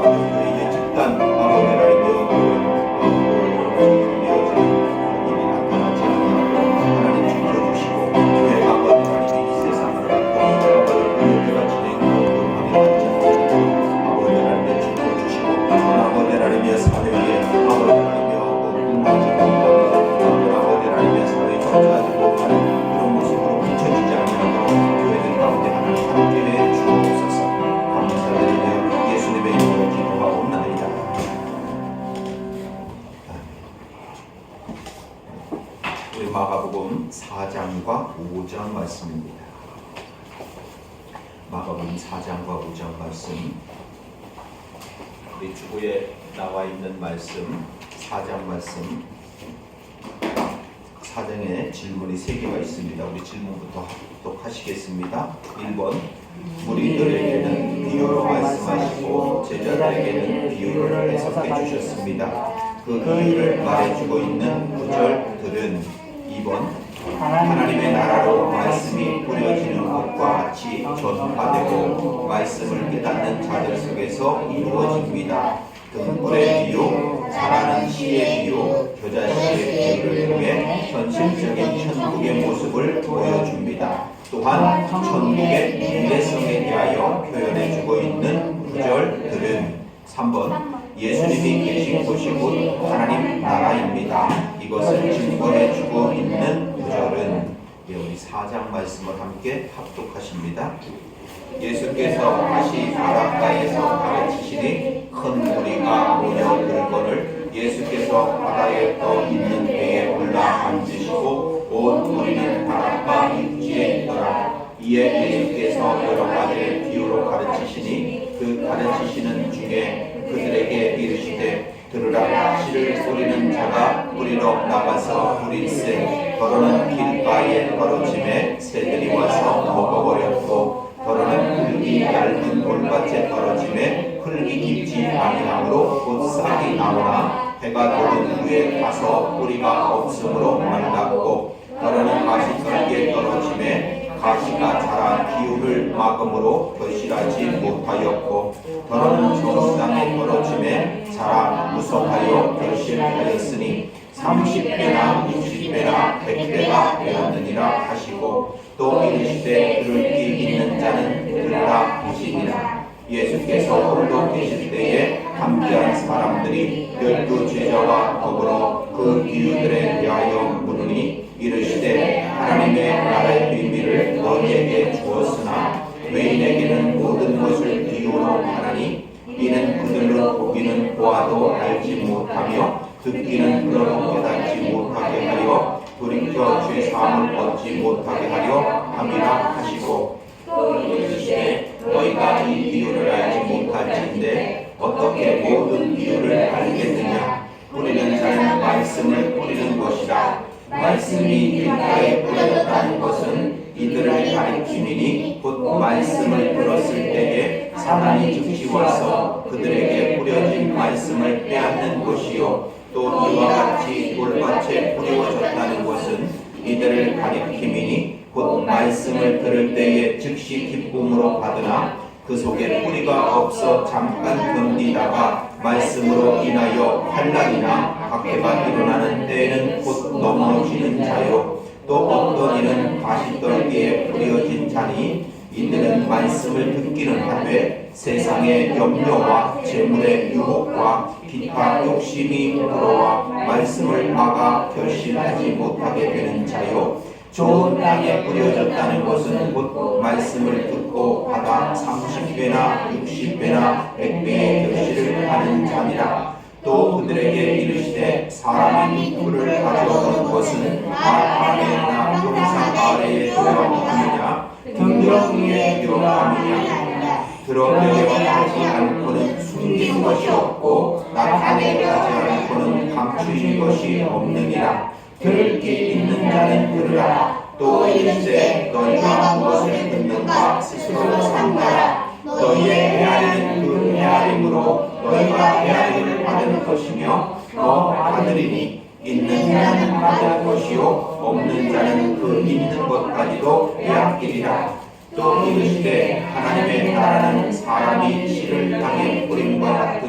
교회의 집단 아버지 하나님이여 일이 나타나지 않도록 하나님 지켜주시고 교회 아버지 하나님이 이 세상을 갖고 교회가 진행하고 확인하지 않도록 아버지 하나님의 지켜주시고 아버지 하나님의 사회에 아버지 하나님이여 공방지 공방이 아버지 하나님의 사회에 정치하지 못하는 그런 모습으로 비춰지지 않도록 교회들 가운데 하나님 함께해 주옵소서. 감사드리며 예수님의 이름으로 기도하옵나이다. 우리 마가복음 4장과 5장 말씀입니다. 마가복음 4장과 5장 말씀, 우리 주보에 나와 있는 말씀 4장 말씀, 4장에 질문이 3개가 있습니다. 우리 질문부터 합독하시겠습니다. 1번, 무리들에게는 비유로 말씀하시고 제자들에게는 비유를 해석해 주셨습니다. 그 비유를 말해주고 있는 구절들은 2번, 하나님의 나라로 말씀이 뿌려지는 것과 같이 전파되고 말씀을 깨닫는 자들 속에서 이루어집니다. 등불의 비유, 자라는 씨의 비유, 겨자씨의 비유를 통해 현실적인 천국의 모습을 보여줍니다. 또한 천국의 미래성에 대하여 표현해주고 있는 구절들은 3번, 예수님이 계신 곳이 곧 하나님 나라입니다. 이것을 증거해주고 있는 구절은 우리 4장 말씀을 함께 합독하십니다. 예수께서 다시 바닷가에서 가르치시니 큰 무리가 모여들거늘 예수께서 바다에 떠 있는 배에 올라 앉으시고 온 무리는 바닷가 입지에 있더라. 이에 예수께서 여러 가지 비유로 가르치시니 그 가르치시는 중에 그들에게 이르시되 들으라. 씨를 뿌리는 자가 뿌리러 나가서 뿌릴새 더러는 길가에 떨어짐에 새들이 와서 먹어버렸고 더러는 흙이 얇은 돌밭에 떨어짐에 흙이 깊지 아니하므로 곧 싹이 나오나 해가 도는 후에 가서 뿌리가 없으므로 말랐고 더러는 가시떨기에 떨어짐에 가시가 자라 기후를 막음으로 결실하지 못하였고 더러는 좋은 땅에 떨어짐에 자라 무성하여 결실하였으니 30배나 60배나 100배가 되었느니라 하시고 또 이르시되 들을 귀 있는 자는 들으라 하시니라. 예수께서 홀로 계실 때에 함께한 사람들이 12 제자와 더불어 그 비유들에 대하여 물으니 이르시되 하나님의 나라의 비밀을 너희에게 주었으나 외인에게는 모든 것을 비유로 하나니 이는 그들로 보기는 보아도 알지 못하며 듣기는 들어도 깨닫지 못하게 하여 돌이켜 죄 사함을 얻지 못하게 하려 함이라 하시고 또 이르시되 너희가 이 비유를 알지 못할진대 어떻게 모든 비유를 알겠느냐. 뿌리는 자는 말씀을 뿌리는 것이라. 말씀이 길가에 뿌려졌다는 것은 이들을 가리킴이니 곧 말씀을 들었을 때에 사단이 즉시 와서 그들에게 뿌려진 말씀을 빼앗는 것이요 또 이와 같이 돌밭에 뿌려졌다는 것은 이들을 가리킴이니 곧 말씀을 들을 때에 즉시 기쁨으로 받으나 그 속에 뿌리가 없어 잠깐 견디다가 말씀으로 인하여 환난이나 박해가 일어나는 때에는 곧 넘어지는 자요 또 어떤 이는 가시떨기에 뿌려진 자니 이들은 말씀을 듣기는 하되 세상의 염려와 재물의 유혹과 기타 욕심이 들어와 말씀을 막아 결실하지 못하게 되는 자요 좋은 땅에 뿌려졌다는 것은 곧 말씀을 듣고 받아 30배나 60배나 100배의 결실을 하는 자니라. 또 그들에게 이르시되 사람이 흙불을 가져오는 것은 말 아래나 동상 아래에 들어가느냐 등경 위에 들어가느냐 드러내려 하지 않고는 숨긴 것이 없고 나타내려 하지 않고는 감추인 것이 없느니라. 들을 귀 있는 자는 들으라. 또 이르시되 너희가 무엇을 듣는가 스스로 삼가라. 너희의 헤아리는 그 헤아림으로 너희가 헤아림을 받을 것이며 너 받으리니 있는 자는 받을 것이요 없는 자는 그 있는 것까지도 빼앗기리라. 또 이르시되 하나님의 나라는 사람이 씨를 땅에 뿌림과 같으니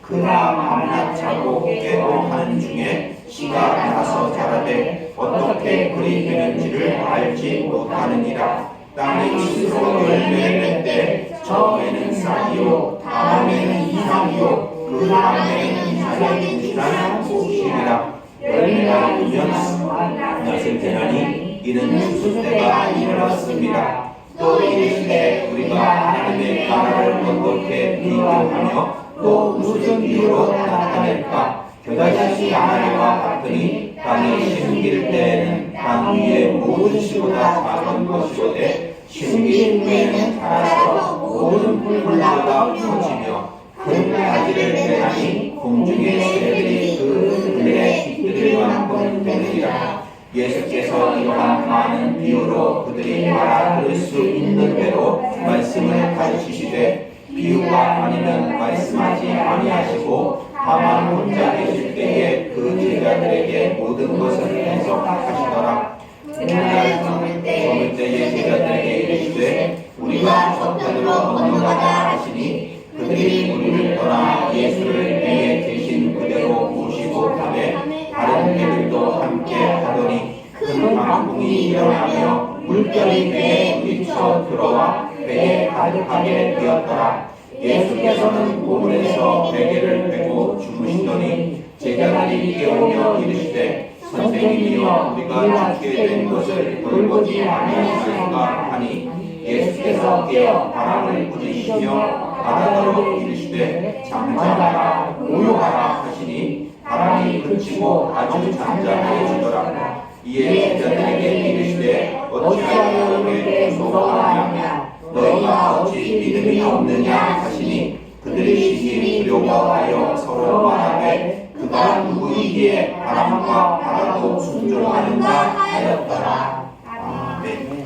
그가 밤낮 자고 깨고 하는 중에 씨가 나서 자라되 어떻게 그리 되는지를 알지 못하느니라. 땅이 스스로 열매 맺되 처음에는 싹이요 다음에는 이상이요 그 다음에는 이삭의 진실한 곡식이라. 열매가 되면 낫을 되나니 이는 추수 때가 이르렀습니다. 또 이르시되 우리가 하나님의 나라를 어떻게 비교하며 또 무슨 비유로 나타낼까? 겨자씨 하나님과 같으니 땅이 심길 때에는 땅 위에 모든 씨보다 작은 것이오되 심길 때에는 자라서 모든 풀보다 커지며 큰 가지를 내나니 공중의 새들이 그 들의 깃들을 만큼 되느니라. 예수께서 이러한 많은 비유로 그들이 알아들을 수 있는 대로 말씀을 가르치시되 비유가 아니면 말씀하지 아니하시고 다만 혼자 계실 때에 그 제자들에게 모든 것을 해석하시더라. 그날 저물 때에 제자들에게 이르시되 우리가 저편으로 건너가자 하시니 그들이 우리를 떠나 예수를 배에 계신 그대로 모시고 가되 다른 배들도 함께 하더니 큰 광풍이 일어나며 물결이 배에 부딪혀 들어와 배에 가득하게 되었더라. 예수께서는 보물에서 베개를 베고 주무시더니 제자들이 깨우며 이르시되 선생님이여 우리가 죽게 된 것을 돌보지 아니하시는가 하니 예수께서 깨어 바람을 부르시며 바다로 이르시되 잠잠하라 고요하라 하시니 바람이 그치고 아주 잠잠해지더라. 이에 제자들에게 이르시되 어찌하여 이렇게 무서워하냐 너희가 어찌 믿음이 없느냐 하시니 그들이 심히 두려워하여 서로 말하되 그가 누구이기에 바람과 바다도 순종하는가 하였더라. 아멘.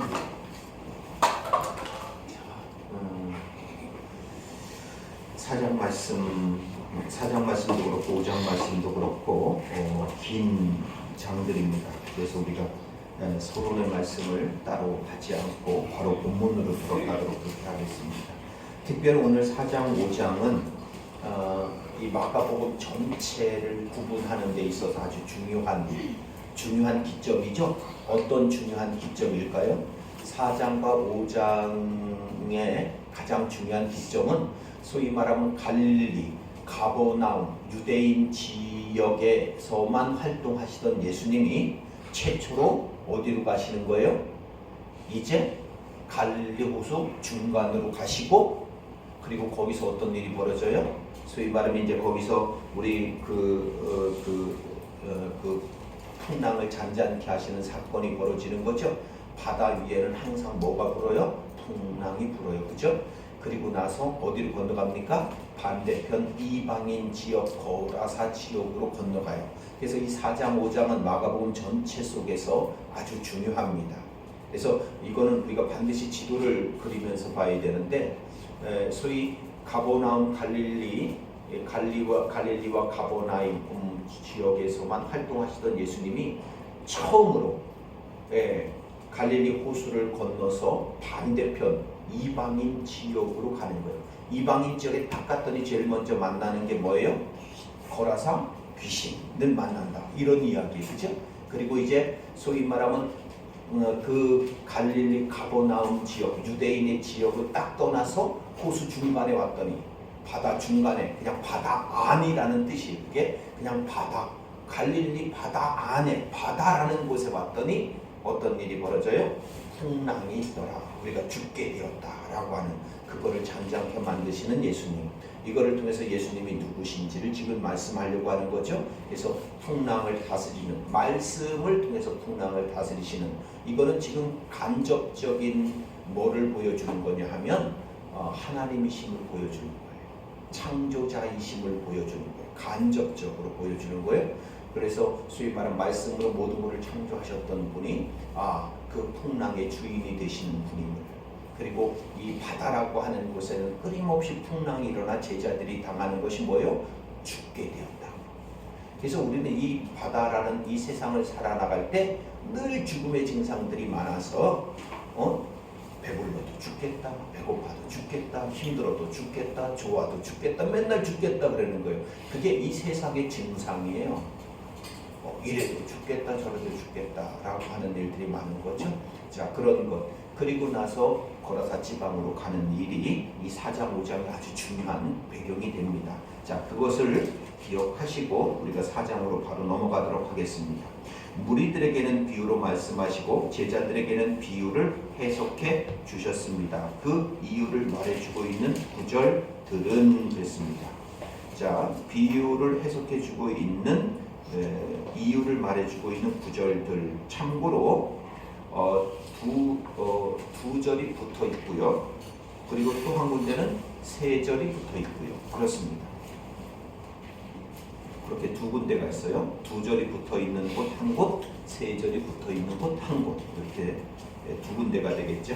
사장 말씀도 그렇고 5장 말씀도 그렇고 긴 장들입니다. 그래서 우리가 서론의 말씀을 따로 하지 않고 바로 본문으로 들어가도록 그렇게 하겠습니다. 특별히 오늘 4장 5장은 이 마가복음 전체를 구분하는 데 있어서 아주 중요한 기점이죠. 어떤 중요한 기점일까요? 4장과 5장의 가장 중요한 기점은 소위 말하면 갈릴리, 가버나움, 유대인 지역에서만 활동하시던 예수님이 최초로 어디로 가시는 거예요? 이제 갈릴리 호수 중간으로 가시고 그리고 거기서 어떤 일이 벌어져요? 소위 말하면 이제 거기서 우리 풍랑을 잔잔케 하시는 사건이 벌어지는 거죠. 바다 위에는 항상 뭐가 불어요? 풍랑이 불어요. 그죠? 그리고 나서 어디로 건너갑니까? 반대편 이방인 지역 거라사 지역으로 건너가요. 그래서 이 4장 5장은 마가복음 전체 속에서 아주 중요합니다. 그래서 이거는 우리가 반드시 지도를 그리면서 봐야 되는데 소위 가버나움 갈릴리와 가버나움 지역에서만 활동하시던 예수님이 처음으로 갈릴리 호수를 건너서 반대편 이방인 지역으로 가는 거예요. 이방인 지역에 딱 갔더니 제일 먼저 만나는 게 뭐예요? 거라사 귀신을 만난다. 이런 이야기, 그죠? 그리고 이제 소위 말하면 그 갈릴리 가버나움 지역, 유대인의 지역을 딱 떠나서 호수 중간에 왔더니 바다 중간에 그냥 바다 안이라는 뜻이 그게 그냥 바다, 갈릴리 바다 안에 바다라는 곳에 왔더니 어떤 일이 벌어져요? 풍랑이 있더라. 우리가 죽게 되었다라고 하는 그거를 잔잔케 만드시는 예수님. 이거를 통해서 예수님이 누구신지를 지금 말씀하려고 하는 거죠. 그래서 풍랑을 다스리는 말씀을 통해서 풍랑을 다스리시는 이거는 지금 간접적인 뭐를 보여주는 거냐 하면 하나님이심을 보여주는 거예요. 창조자이심을 보여주는 거예요. 간접적으로 보여주는 거예요. 그래서 소위 말하는 말씀으로 모든 것을 창조하셨던 분이 그 풍랑의 주인이 되시는 분입니다. 그리고 이 바다라고 하는 곳에는 끊임없이 풍랑이 일어나 제자들이 당하는 것이 뭐예요? 죽게 되었다. 그래서 우리는 이 바다라는 이 세상을 살아나갈 때 늘 죽음의 증상들이 많아서 배불러도 죽겠다, 배고파도 죽겠다, 힘들어도 죽겠다, 좋아도 죽겠다, 맨날 죽겠다 그러는 거예요. 그게 이 세상의 증상이에요. 이래도 죽겠다, 저래도 죽겠다라고 하는 일들이 많은 거죠. 자, 그런 것. 그리고 나서 고라사 지방으로 가는 일이 이 4장 5장이 아주 중요한 배경이 됩니다. 자, 그것을 기억하시고 우리가 4장으로 바로 넘어가도록 하겠습니다. 무리들에게는 비유로 말씀하시고 제자들에게는 비유를 해석해 주셨습니다. 그 이유를 말해주고 있는 구절들은 그랬습니다. 자, 비유를 해석해 주고 있는 이유를 말해주고 있는 구절들, 참고로 두 절이 붙어 있고요. 그리고 또 한 군데는 세 절이 붙어 있고요. 그렇습니다. 그렇게 두 군데가 있어요. 두 절이 붙어 있는 곳 한 곳, 세 절이 붙어 있는 곳 한 곳, 이렇게 두 군데가 되겠죠.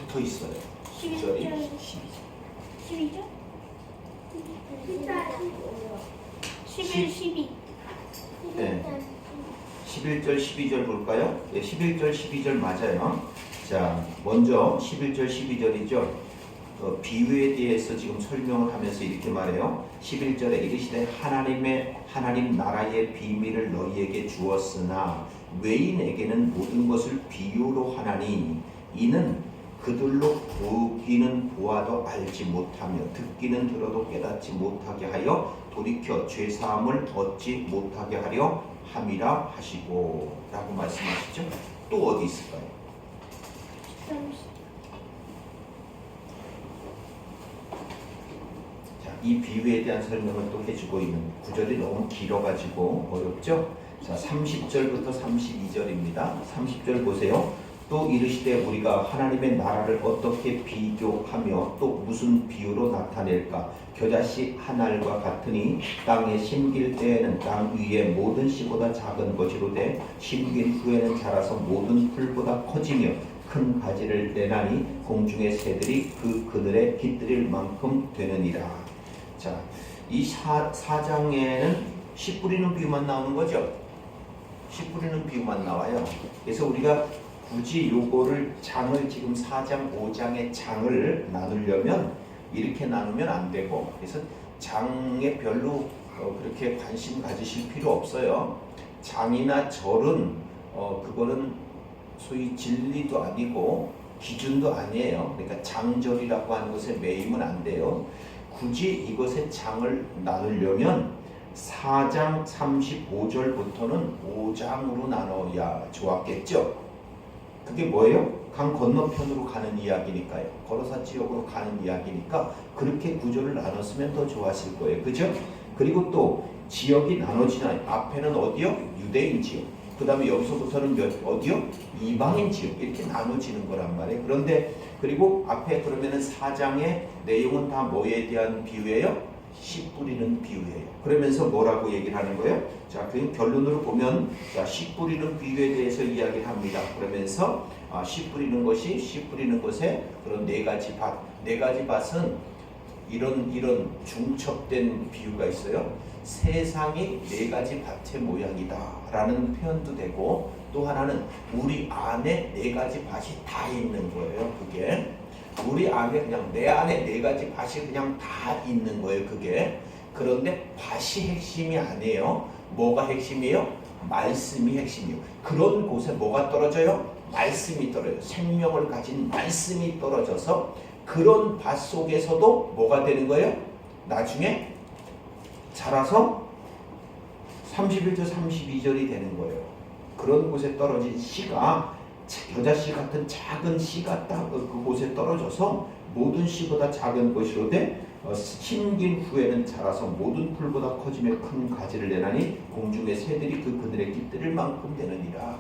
붙어 있어요. 12절이 12절? 11, 12. 네. 11절, 12절 볼까요? 네, 11절, 12절 맞아요. 자, 먼저 11절, 12절이죠. 비유에 대해서 지금 설명을 하면서 이렇게 말해요. 11절에 이르시되 하나님 나라의 비밀을 너희에게 주었으나 외인에게는 모든 것을 비유로 하나니 이는 그들로 보기는 보아도 알지 못하며 듣기는 들어도 깨닫지 못하게 하여 돌이켜 죄사함을 얻지 못하게 하려 함이라 하시고 라고 말씀하시죠. 또 어디 있을까요? 자, 이 비유에 대한 설명을 또 해주고 있는 구절이 너무 길어가지고 어렵죠? 자, 30절부터 32절입니다. 30절 보세요. 또 이르시되 우리가 하나님의 나라를 어떻게 비교하며 또 무슨 비유로 나타낼까? 겨자씨 한 알과 같으니 땅에 심길 때에는 땅 위의 모든 씨보다 작은 것이로되 심긴 후에는 자라서 모든 풀보다 커지며 큰 가지를 내나니 공중의 새들이 그 그늘에 깃들일 만큼 되느니라. 자, 이 4장에는 씨 뿌리는 비유만 나오는 거죠. 씨 뿌리는 비유만 나와요. 그래서 우리가 굳이 요거를 장을 지금 4장 5장의 장을 나누려면 이렇게 나누면 안 되고, 그래서 장에 별로 그렇게 관심 가지실 필요 없어요. 장이나 절은 그거는 소위 진리도 아니고 기준도 아니에요. 그러니까 장절이라고 하는 것에 매이면 안 돼요. 굳이 이것의 장을 나누려면 4장 35절부터는 5장으로 나눠야 좋았겠죠. 그게 뭐예요? 강 건너편으로 가는 이야기니까요. 고라사 지역으로 가는 이야기니까 그렇게 구조를 나눴으면 더 좋았을 거예요. 그죠? 그리고 또 지역이 나눠지나요? 앞에는 어디요? 유대인 지역. 그 다음에 여기서부터는 어디요? 이방인 지역. 이렇게 나눠지는 거란 말이에요. 그런데 그리고 앞에 그러면은 4장의 내용은 다 뭐에 대한 비유예요? 씨 뿌리는 비유예요. 그러면서 뭐라고 얘기를 하는 거예요? 자, 그 결론으로 보면 자, 씨 뿌리는 비유에 대해서 이야기를 합니다. 그러면서 씨 뿌리는 것이 씨 뿌리는 것에 그런 네 가지 밭. 네 가지 밭은 이런 중첩된 비유가 있어요. 세상이 네 가지 밭의 모양이다라는 표현도 되고 또 하나는 우리 안에 네 가지 밭이 다 있는 거예요. 그게 우리 안에 그냥 내 안에 네 가지 밭이 그냥 다 있는 거예요. 그게 그런데 밭이 핵심이 아니에요. 뭐가 핵심이에요? 말씀이 핵심이에요. 그런 곳에 뭐가 떨어져요? 말씀이 떨어져요. 생명을 가진 말씀이 떨어져서 그런 밭 속에서도 뭐가 되는 거예요? 나중에 자라서 31절 32절이 되는 거예요. 그런 곳에 떨어진 씨가 겨자씨 같은 작은 씨가 딱 그곳에 떨어져서 모든 씨보다 작은 것이로되 심긴 후에는 자라서 모든 풀보다 커지며 큰 가지를 내나니 공중의 새들이 그 그늘에 깃들일 만큼 되느니라.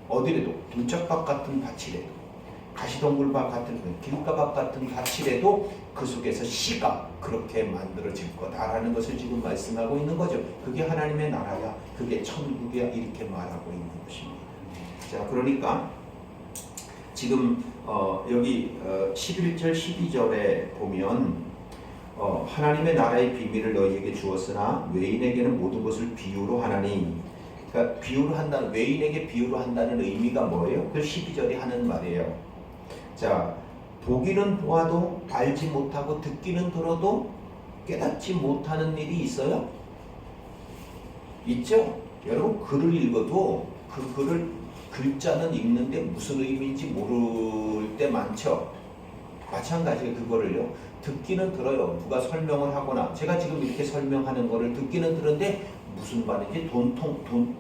어디래도 들짝밭 같은 밭이래도 가시덤불밭 같은 길가밭 같은 밭이래도 그 속에서 씨가 그렇게 만들어질 거다라는 것을 지금 말씀하고 있는 거죠. 그게 하나님의 나라야, 그게 천국이야, 이렇게 말하고 있는 것입니다. 자, 그러니까 지금 여기 11절 12절에 보면 하나님의 나라의 비밀을 너희에게 주었으나 외인에게는 모든 것을 비유로 하나니, 그러니까 비유로 한다는, 외인에게 비유로 한다는 의미가 뭐예요? 그 12절이 하는 말이에요. 자, 보기는 보아도 알지 못하고 듣기는 들어도 깨닫지 못하는 일이 있어요? 있죠? 여러분 글을 읽어도 그 글을 글자는 읽는데 무슨 의미인지 모를 때 많죠? 마찬가지로 그거를요, 듣기는 들어요. 누가 설명을 하거나 제가 지금 이렇게 설명하는 거를 듣기는 들었는데 무슨 말인지 도통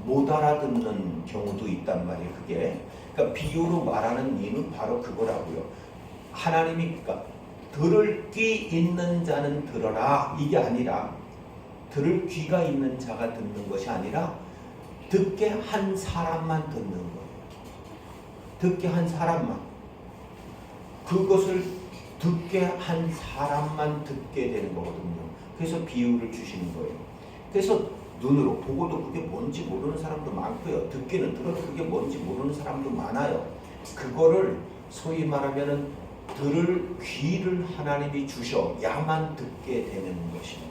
못 알아듣는 경우도 있단 말이에요. 그게 그러니까 비유로 말하는 이유는 바로 그거라고요. 하나님이 그러니까 들을 귀 있는 자는 들어라, 이게 아니라 들을 귀가 있는 자가 듣는 것이 아니라 듣게 한 사람만 듣는 거예요. 듣게 한 사람만, 그것을 듣게 한 사람만 듣게 되는 거거든요. 그래서 비유를 주시는 거예요. 그래서 눈으로 보고도 그게 뭔지 모르는 사람도 많고요. 듣기는 들어도 그게 뭔지 모르는 사람도 많아요. 그거를 소위 말하면은 들을 귀를 하나님이 주셔야만 듣게 되는 것입니다.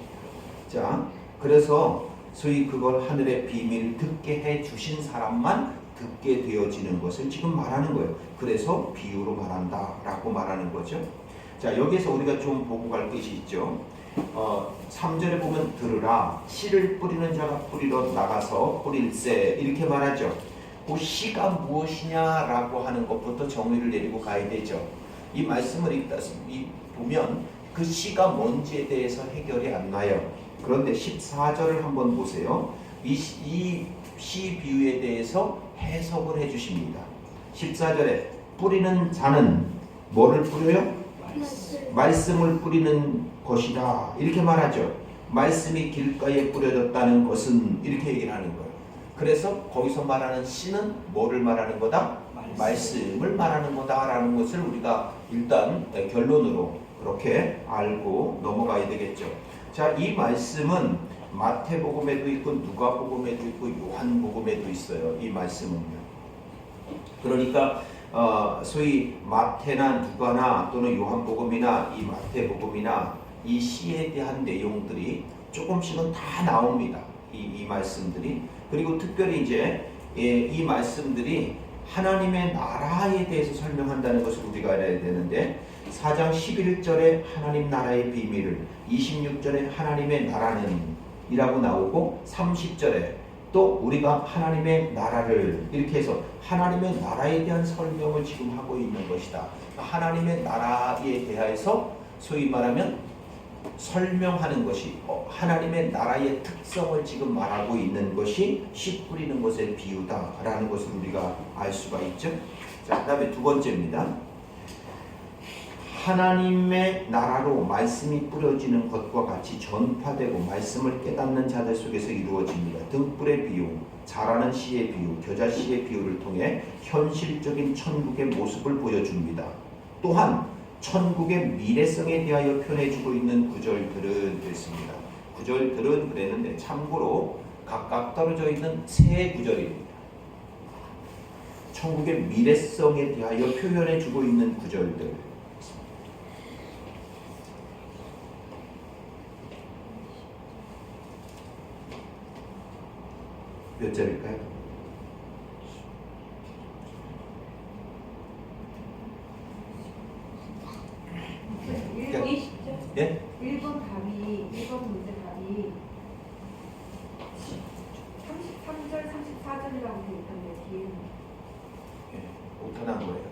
자, 그래서 소위 그걸 하늘의 비밀을 듣게 해 주신 사람만 듣게 되어지는 것을 지금 말하는 거예요. 그래서 비유로 말한다라고 말하는 거죠. 자, 여기서 우리가 좀 보고 갈 것이 있죠. 3절에 보면 들으라, 씨를 뿌리는 자가 뿌리러 나가서 뿌릴세, 이렇게 말하죠. 그 씨가 무엇이냐라고 하는 것부터 정의를 내리고 가야 되죠. 이 말씀을 보면 그 씨가 뭔지에 대해서 해결이 안 나요. 그런데 14절을 한번 보세요. 이 씨 비유에 대해서 해석을 해주십니다. 14절에 뿌리는 자는 뭐를 뿌려요? 말씀을 뿌리는 것이다, 이렇게 말하죠. 말씀이 길가에 뿌려졌다는 것은, 이렇게 얘기를 하는 거예요. 그래서 거기서 말하는 씨는 뭐를 말하는 거다? 말씀을 말하는 거다라는 것을 우리가 일단 결론으로 그렇게 알고 넘어가야 되겠죠. 자, 이 말씀은 마태복음에도 있고 누가복음에도 있고 요한복음에도 있어요. 이 말씀은요. 그러니까 소위 마태나 누가나 또는 요한복음이나 이 마태복음이나 이 시에 대한 내용들이 조금씩은 다 나옵니다. 이 말씀들이. 그리고 특별히 이제 이 말씀들이 하나님의 나라에 대해서 설명한다는 것을 우리가 알아야 되는데, 4장 11절에 하나님 나라의 비밀을, 26절에 하나님의 나라는 이라고 나오고, 30절에 또 우리가 하나님의 나라를, 이렇게 해서 하나님의 나라에 대한 설명을 지금 하고 있는 것이다. 하나님의 나라에 대해서 소위 말하면 설명하는 것이 하나님의 나라의 특성을 지금 말하고 있는 것이 씨 뿌리는 것의 비유다라는 것을 우리가 알 수가 있죠. 자, 그 다음에 두 번째입니다. 하나님의 나라로 말씀이 뿌려지는 것과 같이 전파되고 말씀을 깨닫는 자들 속에서 이루어집니다. 등불의 비유, 자라는 씨의 비유, 겨자씨의 비유를 통해 현실적인 천국의 모습을 보여줍니다. 또한 천국의 미래성에 대하여 표현해주고 있는 구절들은 됐습니다. 구절들은 그랬는데 참고로 각각 떨어져 있는 세 구절입니다. 천국의 미래성에 대하여 표현해주고 있는 구절들. 몇 절일까요? 예? 1번 답이 1번 문제 답이 33절 34절이라고 되어 있던데 뒤에는 오타난 거예요.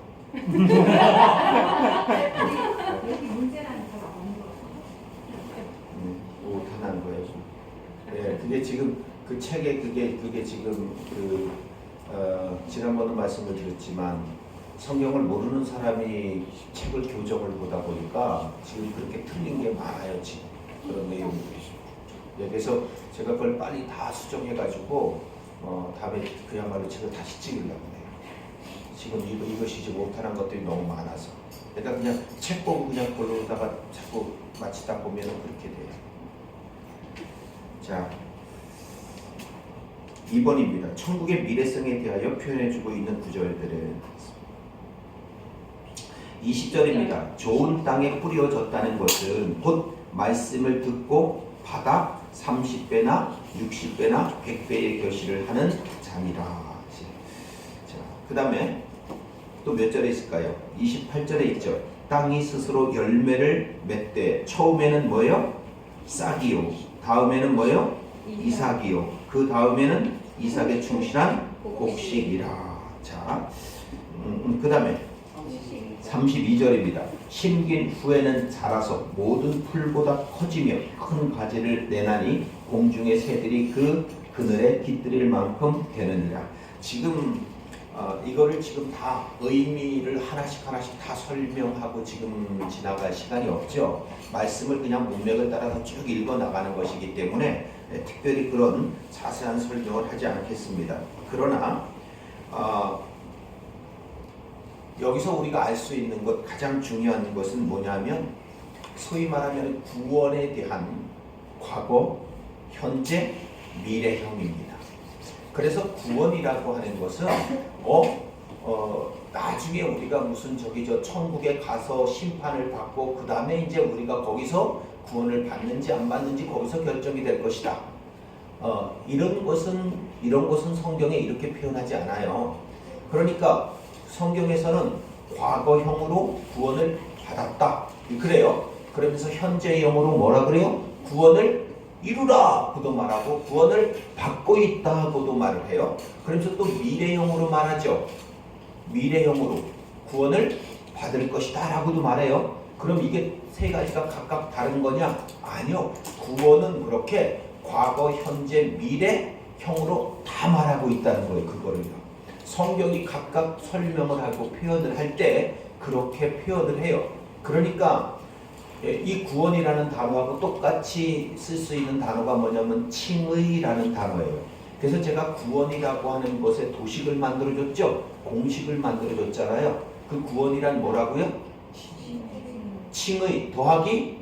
여기 문제라는 다 나오는 거 오타난 거예요. 예, 그게 지금 그 책에 그게 지금 지난번에 말씀을 드렸지만 성경을 모르는 사람이 책을 교정을 보다 보니까 지금 그렇게 틀린 게 많아요. 지금 그런 내용들이. 예, 그래서 제가 그걸 빨리 다 수정해가지고 다음에 그야말로 책을 다시 찍으려고 해요. 지금 이것이 지금 오타난 것들이 너무 많아서. 그러니까 그냥 책 보고 그냥 그러다가 자꾸 마치다 보면 그렇게 돼요. 자, 2번입니다. 천국의 미래성에 대하여 표현해주고 있는 구절들을 20절입니다. 좋은 땅에 뿌려졌다는 것은 곧 말씀을 듣고 받아 30배나 60배나 100배의 결실을 하는 자니라. 자, 그 다음에 또 몇 절에 있을까요? 28절에 있죠. 땅이 스스로 열매를 맺되 처음에는 뭐예요? 싹이요. 다음에는 뭐예요? 이삭이요. 그 다음에는 이삭에 충실한 곡식이라. 자, 그 다음에 32절입니다. 심긴 후에는 자라서 모든 풀보다 커지며 큰 가지를 내나니 공중의 새들이 그 그늘에 깃들일 만큼 되느니라. 지금 이거를 지금 다 의미를 하나씩 다 설명하고 지금 지나갈 시간이 없죠. 말씀을 그냥 문맥을 따라서 쭉 읽어 나가는 것이기 때문에 특별히 그런 자세한 설명을 하지 않겠습니다. 그러나 여기서 우리가 알 수 있는 것, 가장 중요한 것은 뭐냐면 소위 말하면 구원에 대한 과거, 현재, 미래형입니다. 그래서 구원이라고 하는 것은 나중에 우리가 무슨 저 천국에 가서 심판을 받고 그 다음에 이제 우리가 거기서 구원을 받는지 안 받는지 거기서 결정이 될 것이다. 이런 것은 성경에 이렇게 표현하지 않아요. 그러니까 성경에서는 과거형으로 구원을 받았다 그래요. 그러면서 현재형으로 뭐라 그래요? 구원을 이루라고도 말하고 구원을 받고 있다고도 말을 해요. 그러면서 또 미래형으로 말하죠. 미래형으로 구원을 받을 것이다 라고도 말해요. 그럼 이게 세 가지가 각각 다른 거냐? 아니요. 구원은 그렇게 과거, 현재, 미래형으로 다 말하고 있다는 거예요. 그거를요. 성경이 각각 설명을 하고 표현을 할 때 그렇게 표현을 해요. 그러니까 이 구원이라는 단어하고 똑같이 쓸 수 있는 단어가 뭐냐면 칭의라는 단어예요. 그래서 제가 구원이라고 하는 것에 도식을 만들어줬죠. 공식을 만들어줬잖아요. 그 구원이란 뭐라고요? 칭의 더하기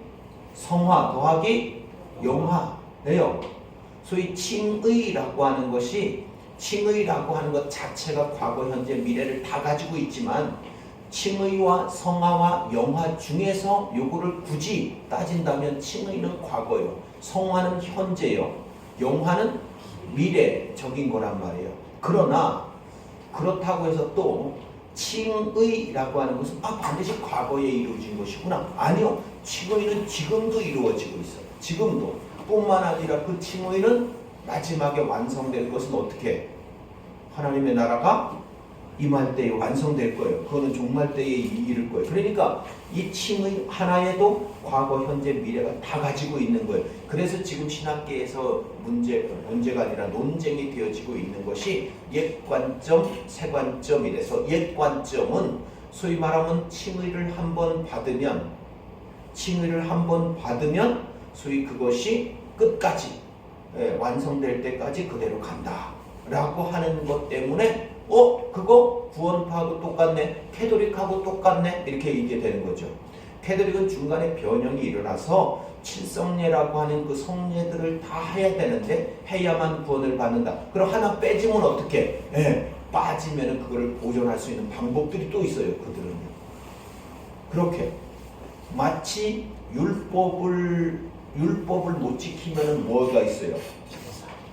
성화 더하기 영화예요. 소위 칭의라고 하는 것이 칭의라고 하는 것 자체가 과거, 현재, 미래를 다 가지고 있지만 칭의와 성화와 영화 중에서 요거를 굳이 따진다면 칭의는 과거요, 성화는 현재요, 영화는 미래적인 거란 말이에요. 그러나 그렇다고 해서 또 칭의라고 하는 것은 반드시 과거에 이루어진 것이구나. 아니요. 칭의는 지금도 이루어지고 있어요. 지금도. 뿐만 아니라 그 칭의는 마지막에 완성될 것은 어떻게? 하나님의 나라가 임할 때에 완성될 거예요. 그거는 종말 때에 이를 거예요. 그러니까 이 칭의 하나에도 과거, 현재, 미래가 다 가지고 있는 거예요. 그래서 지금 신학계에서 문제가 아니라 논쟁이 되어지고 있는 것이 옛 관점, 새 관점이라서 옛 관점은 소위 말하면 칭의를 한번 받으면 소위 그것이 끝까지 완성될 때까지 그대로 간다 라고 하는 것 때문에 그거 구원파하고 똑같네, 캐톨릭하고 똑같네 이렇게 얘기가 되는 거죠. 캐톨릭은 중간에 변형이 일어나서 칠성례라고 하는 그 성례들을 다 해야 되는데 해야만 구원을 받는다. 그럼 하나 빼지면 어떻게? 빠지면 그거를 보존할 수 있는 방법들이 또 있어요. 그들은 그렇게 마치 율법을 못 지키면 뭐가 있어요?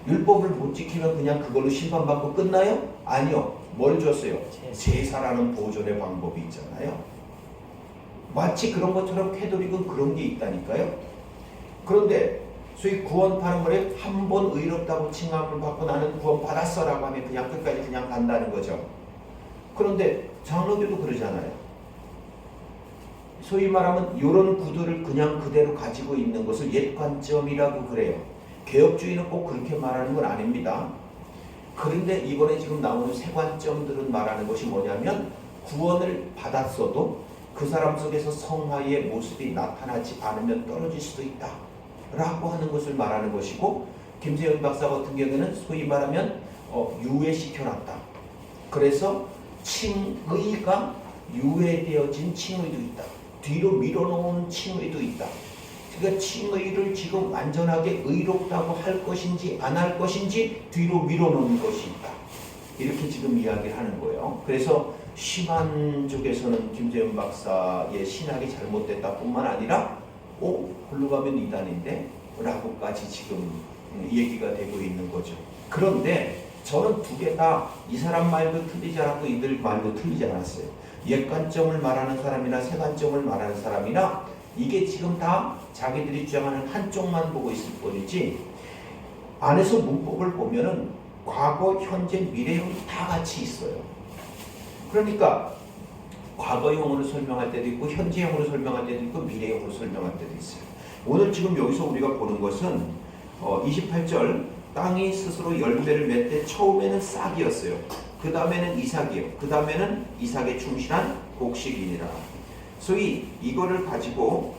율법을 못 지키면 그냥 그걸로 심판받고 끝나요? 아니요. 뭘 줬어요? 제사라는 보존의 방법이 있잖아요. 마치 그런 것처럼 캐톨릭은 그런 게 있다니까요. 그런데 소위 구원파는 말에 한 번 의롭다고 칭함을 받고 나는 구원 받았어 라고 하면 그냥 끝까지 그냥 간다는 거죠. 그런데 장로교도 그러잖아요. 소위 말하면 이런 구도를 그냥 그대로 가지고 있는 것을 옛 관점이라고 그래요. 개혁주의는 꼭 그렇게 말하는 건 아닙니다. 그런데 이번에 지금 나오는 새 관점들은 말하는 것이 뭐냐면 구원을 받았어도 그 사람 속에서 성화의 모습이 나타나지 않으면 떨어질 수도 있다 라고 하는 것을 말하는 것이고, 김세현 박사 같은 경우에는 소위 말하면 유예시켜놨다. 그래서 칭의가 유예되어진 칭의도 있다. 뒤로 밀어놓은 칭의도 있다. 그러니까 칭의를 지금 완전하게 의롭다고 할 것인지 안 할 것인지 뒤로 밀어놓은 것이 있다. 이렇게 지금 이야기를 하는 거예요. 그래서 심한 쪽에서는 김재현 박사의 신학이 잘못됐다 뿐만 아니라 글로 가면 이단인데? 라고까지 지금 얘기가 되고 있는 거죠. 그런데 저는 두 개 다 이 사람 말도 틀리지 않았고 이들 말도 틀리지 않았어요. 옛 관점을 말하는 사람이나 새 관점을 말하는 사람이나 이게 지금 다 자기들이 주장하는 한쪽만 보고 있을 뿐이지 안에서 문법을 보면은 과거, 현재, 미래형이 다 같이 있어요. 그러니까 과거형으로 설명할 때도 있고 현재형으로 설명할 때도 있고 미래형으로 설명할 때도 있어요. 오늘 지금 여기서 우리가 보는 것은 28절 땅이 스스로 열매를 맺되 처음에는 싹이었어요. 그 다음에는 이삭이요. 그 다음에는 이삭에 충실한 곡식이니라. 소위 이거를 가지고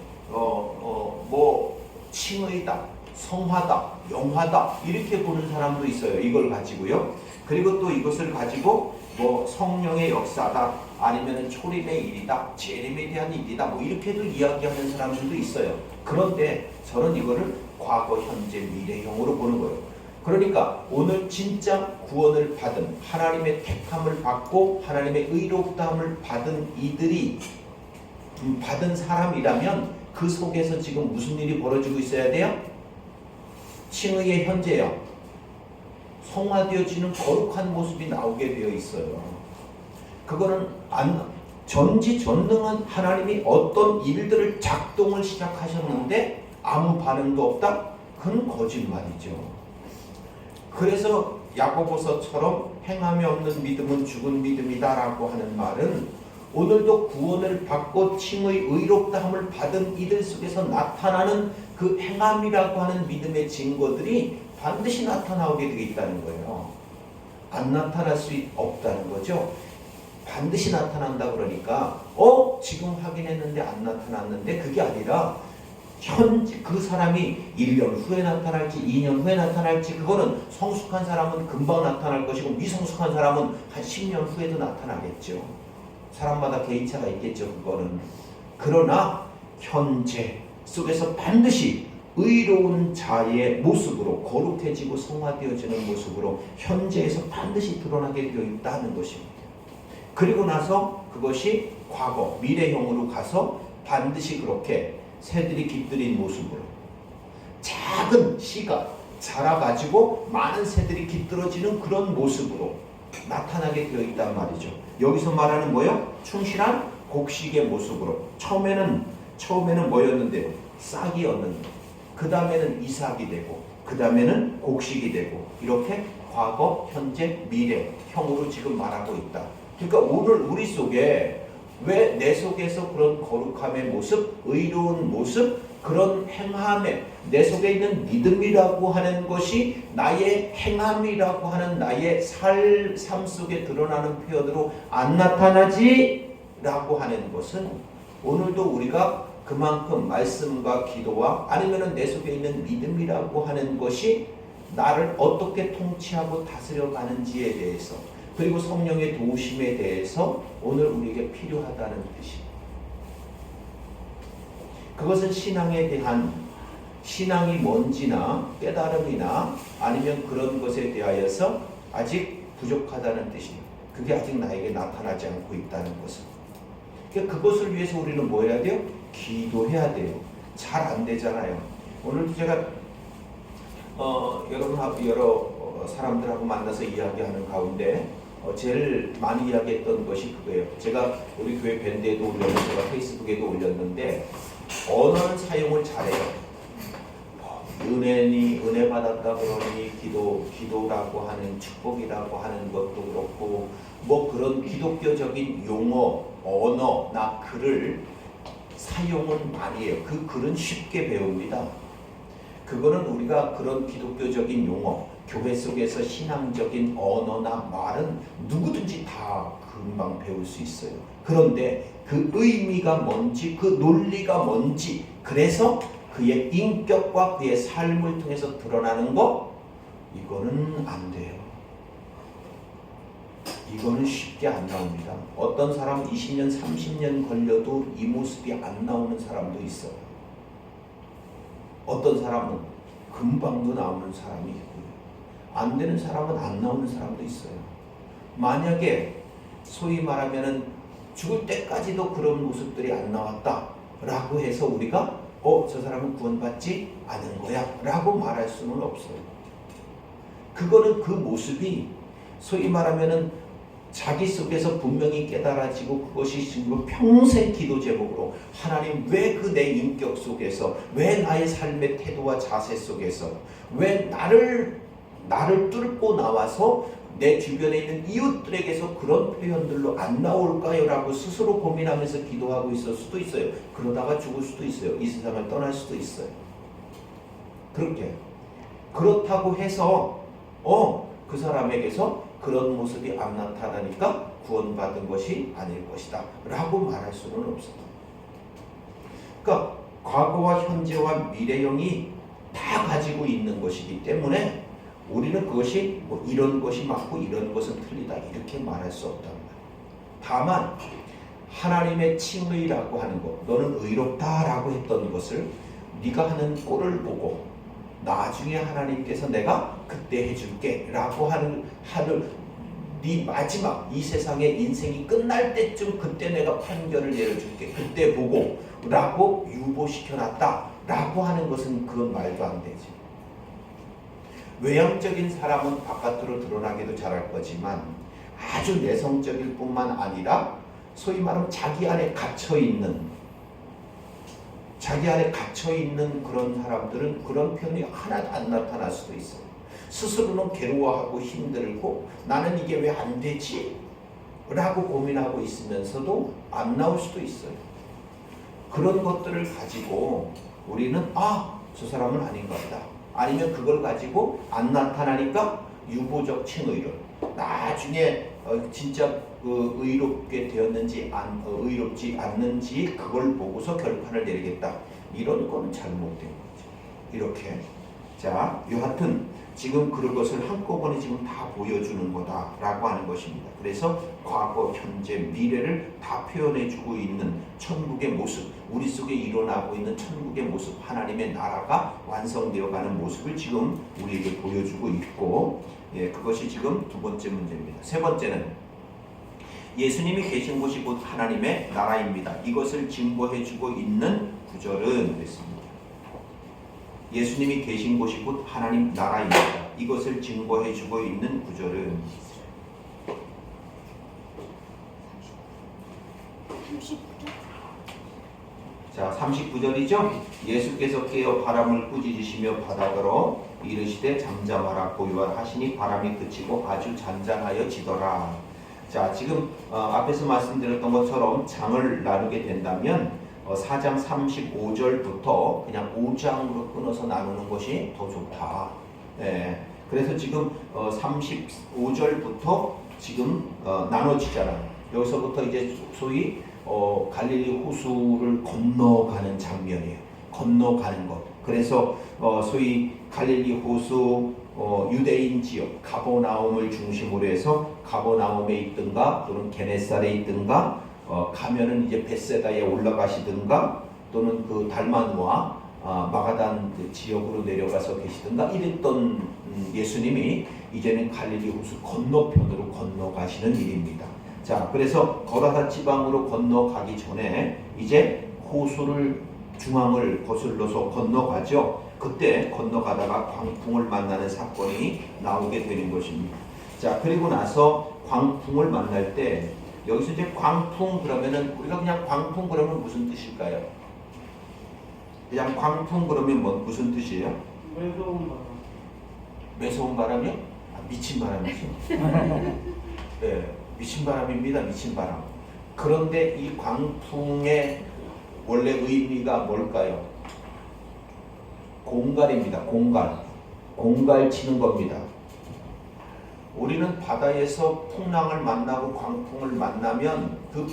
칭의다, 성화다, 영화다 이렇게 보는 사람도 있어요. 이걸 가지고요. 그리고 또 이것을 가지고 성령의 역사다, 아니면 초림의 일이다, 재림에 대한 일이다, 이렇게도 이야기하는 사람들도 있어요. 그런데 저는 이거를 과거, 현재, 미래형으로 보는 거예요. 그러니까 오늘 진짜 구원을 받은 하나님의 택함을 받고 하나님의 의롭다함을 받은 이들이 받은 사람이라면 그 속에서 지금 무슨 일이 벌어지고 있어야 돼요? 칭의의 현재요. 성화되어지는 거룩한 모습이 나오게 되어 있어요. 그거는 전지전능한 하나님이 어떤 일들을 작동을 시작하셨는데 아무 반응도 없다? 그건 거짓말이죠. 그래서 야고보서처럼 행함이 없는 믿음은 죽은 믿음이다 라고 하는 말은 오늘도 구원을 받고 칭의 의롭다함을 받은 이들 속에서 나타나는 그 행함이라고 하는 믿음의 증거들이 반드시 나타나오게 되어 있다는 거예요. 안 나타날 수 없다는 거죠. 반드시 나타난다 그러니까 지금 확인했는데 안 나타났는데 그게 아니라 현재 그 사람이 1년 후에 나타날지 2년 후에 나타날지 그거는 성숙한 사람은 금방 나타날 것이고 미성숙한 사람은 한 10년 후에도 나타나겠죠. 사람마다 개인차가 있겠죠. 그거는. 그러나 현재 속에서 반드시 의로운 자의 모습으로 거룩해지고 성화되어지는 모습으로 현재에서 반드시 드러나게 되어 있다는 것입니다. 그리고 나서 그것이 과거, 미래형으로 가서 반드시 그렇게 새들이 깃들인 모습으로 작은 씨가 자라가지고 많은 새들이 깃들어지는 그런 모습으로 나타나게 되어 있단 말이죠. 여기서 말하는 뭐예요? 충실한 곡식의 모습으로. 처음에는 뭐였는데요? 싹이었는데 그 다음에는 이삭이 되고 그 다음에는 곡식이 되고 이렇게 과거, 현재, 미래형으로 지금 말하고 있다. 그러니까 오늘 우리 속에 왜 내 속에서 그런 거룩함의 모습, 의로운 모습, 그런 행함에 내 속에 있는 믿음이라고 하는 것이 나의 행함이라고 하는 나의 삶 속에 드러나는 표현으로 안 나타나지? 라고 하는 것은 오늘도 우리가 그만큼 말씀과 기도와 아니면 내 속에 있는 믿음이라고 하는 것이 나를 어떻게 통치하고 다스려 가는지에 대해서 그리고 성령의 도우심에 대해서 오늘 우리에게 필요하다는 뜻입니다. 그것은 신앙에 대한 신앙이 뭔지나 깨달음이나 아니면 그런 것에 대하여서 아직 부족하다는 뜻입니다. 그게 아직 나에게 나타나지 않고 있다는 것은. 그러니까 그것을 위해서 우리는 뭐 해야 돼요? 기도해야 돼요. 잘 안 되잖아요. 오늘도 제가 여러 사람들하고 만나서 이야기하는 가운데 제일 많이 이야기했던 것이 그거예요. 제가 우리 교회 밴드에도 올렸는데 제가 페이스북에도 올렸는데 언어는 사용을 잘해요. 은혜 받았다 그러니 기도라고 하는 축복이라고 하는 것도 그렇고 그런 기독교적인 용어, 언어나 글을 사용은 많이 해요. 그 글은 쉽게 배웁니다. 그거는 우리가 그런 기독교적인 용어, 교회 속에서 신앙적인 언어나 말은 누구든지 다 금방 배울 수 있어요. 그런데 그 의미가 뭔지, 그 논리가 뭔지, 그래서 그의 인격과 그의 삶을 통해서 드러나는 것, 이거는 안 돼요. 이거는 쉽게 안 나옵니다. 어떤 사람은 20년, 30년 걸려도 이 모습이 안 나오는 사람도 있어요. 어떤 사람은 금방도 나오는 사람이 있고요. 안 되는 사람은 안 나오는 사람도 있어요. 만약에 소위 말하면은 죽을 때까지도 그런 모습들이 안 나왔다 라고 해서 우리가 저 사람은 구원받지 않은 거야 라고 말할 수는 없어요. 그거는 그 모습이 소위 말하면은 자기 속에서 분명히 깨달아지고 그것이 지금 평생 기도 제목으로 하나님 왜 그 내 인격 속에서 왜 나의 삶의 태도와 자세 속에서 왜 나를 뚫고 나와서 내 주변에 있는 이웃들에게서 그런 표현들로 안 나올까요? 라고 스스로 고민하면서 기도하고 있을 수도 있어요. 그러다가 죽을 수도 있어요. 이 세상을 떠날 수도 있어요. 그렇다고 해서 그 사람에게서 그런 모습이 안 나타나니까 구원받은 것이 아닐 것이다 라고 말할 수는 없어요. 그러니까 과거와 현재와 미래형이 다 가지고 있는 것이기 때문에 우리는 그것이 뭐 이런 것이 맞고 이런 것은 틀리다 이렇게 말할 수 없단 말이에요. 다만 하나님의 칭의라고 하는 것, 너는 의롭다라고 했던 것을 네가 하는 꼴을 보고 나중에 하나님께서 내가 그때 해줄게 라고 하는 네 마지막 이 세상의 인생이 끝날 때쯤 그때 내가 판결을 내려줄게 그때 보고 라고 유보시켜놨다 라고 하는 것은 그건 말도 안 되지. 외향적인 사람은 바깥으로 드러나기도 잘할 거지만 아주 내성적일 뿐만 아니라 소위 말하면 자기 안에 갇혀있는 그런 사람들은 그런 표현이 하나도 안 나타날 수도 있어요. 스스로는 괴로워하고 힘들고 나는 이게 왜 안 되지? 라고 고민하고 있으면서도 안 나올 수도 있어요. 그런 것들을 가지고 우리는 저 사람은 아닌가 보다. 아니면 그걸 가지고 안 나타나니까 유보적 칭의를 나중에 진짜 의롭게 되었는지 의롭지 않는지 그걸 보고서 결판을 내리겠다. 이런 거는 잘못된 거죠. 이렇게 자 여하튼 지금 그런 것을 한꺼번에 지금 다 보여주는 거다라고 하는 것입니다. 그래서 과거, 현재, 미래를 다 표현해주고 있는 천국의 모습, 우리 속에 일어나고 있는 천국의 모습, 하나님의 나라가 완성되어가는 모습을 지금 우리에게 보여주고 있고, 그것이 지금 두 번째 문제입니다. 세 번째는 예수님이 계신 곳이 곧 하나님의 나라입니다. 이것을 증거해주고 있는 구절은 그랬습니다. 예수님이 계신 곳이 곧 하나님 나라입니다. 이것을 증거해주고 있는 구절은 39절. 자 39절이죠. 예수께서 깨어 바람을 꾸짖으시며 바다더러 이르시되 잠잠하라 고요하라 하시니 바람이 그치고 아주 잔잔하여 지더라. 자 지금 앞에서 말씀드렸던 것처럼 장을 나누게 된다면 4장 35절부터 그냥 5장으로 끊어서 나누는 것이 더 좋다. 그래서 지금 35절부터 지금 나눠지잖아요. 여기서부터 이제 소위 갈릴리 호수를 건너가는 장면이에요. 건너가는 것. 그래서 소위 갈릴리 호수 유대인 지역 가버나움을 중심으로 해서 가버나움에 있든가 또는 게네살에 있든가 가면은 이제 벳세다에 올라가시든가 또는 그 달마누아 마가단 그 지역으로 내려가서 계시든가 이랬던 예수님이 이제는 갈릴리 호수 건너편으로 건너가시는 일입니다. 자, 그래서 거라사 지방으로 건너가기 전에 이제 호수를 중앙을 거슬러서 건너가죠. 그때 건너가다가 광풍을 만나는 사건이 나오게 되는 것입니다. 자, 그리고 나서 광풍을 만날 때 여기서 이제 광풍 그러면은 우리가 그냥 광풍 그러면 무슨 뜻일까요? 그냥 광풍 그러면 무슨 뜻이에요? 매서운 바람. 매서운 바람이요? 미친 바람이죠. 미친 바람입니다. 미친 바람. 그런데 이 광풍의 원래 의미가 뭘까요? 공갈입니다. 공갈 치는 겁니다. 우리는 바다에서 풍랑을 만나고 광풍을 만나면 그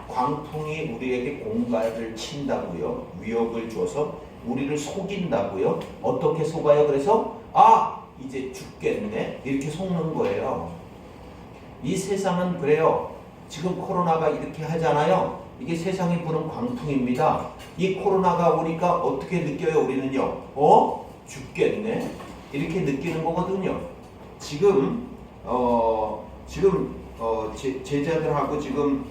광풍이 우리에게 공갈을 친다고요. 위협을 줘서 우리를 속인다고요. 어떻게 속아요? 그래서 이제 죽겠네 이렇게 속는 거예요. 이 세상은 그래요. 지금 코로나가 이렇게 하잖아요. 이게 세상이 부는 광풍입니다. 이 코로나가 오니까 어떻게 느껴요? 우리는요. 죽겠네. 이렇게 느끼는 거거든요. 지금 제자들하고 지금